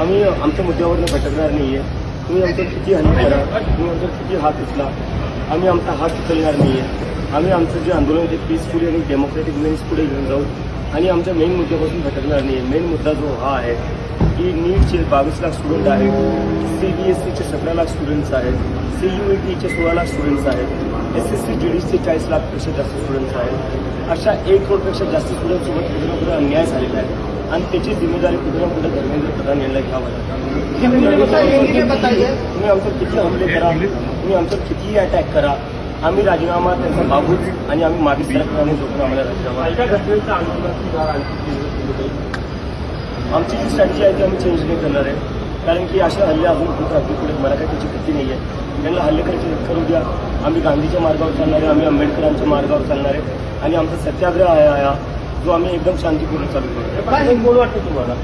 आम्ही आमच्या मुद्द्यावरनं भटकणार नाही आहे. तुम्ही आमचं किती हल्ले करा, तुम्ही आमचा किती हात उचला, आम्ही आमचा हात उचलणार नाही आहे. आम्ही आमचं जे आंदोलन ते पीसफुली आणि डेमोक्रेटिक मीन्स पुढे घेऊन जाऊ आणि आमच्या मेन मुद्द्यापासून भटकणार नाही आहे. मेन मुद्दा जो हा आहे की नीटचे 22 लाख स्टुडंट आहेत, CBSEचे 17 लाख स्टुडंट्स आहेत, CUETचे 16 लाख स्टुडंट्स आहेत, SSC GDचे 40 लाखपेक्षा जास्त स्टुडंट्स आहेत. अशा 1 करोडपेक्षा जास्त स्टुडंटसोबत कुठे ना कुठे अन्याय झालेला आहे आणि त्याची जिम्मेदारी कुठे ना कुठे धर्मेंद्र प्रधान यांना घ्यावं. तुम्ही आमच्यावर किती हमले करा, तुम्ही आमच्यावर कितीही अटॅक करा, आम्ही राजीनामा त्यांचा मागूच आणि आम्ही मागे सरकारने जोपर्यंत आम्हाला राजीनामा आमची जी स्ट्रॅटेजी आहे ती आम्ही चेंज नाही करणार आहे. कारण की अशा हल्ले अजून होत राहतील पुढे. मला काही त्याची भीती नाही आहे. त्यांना हल्ले करू द्या. आम्ही गांधीच्या मार्गावर चालणार आहे, आम्ही आंबेडकरांच्या मार्गावर चालणार आहे आणि आमचा सत्याग्रह आहे जो आम्ही एकदम शांतीपूर्ण चालू करू. काय वाटतं तुम्हाला?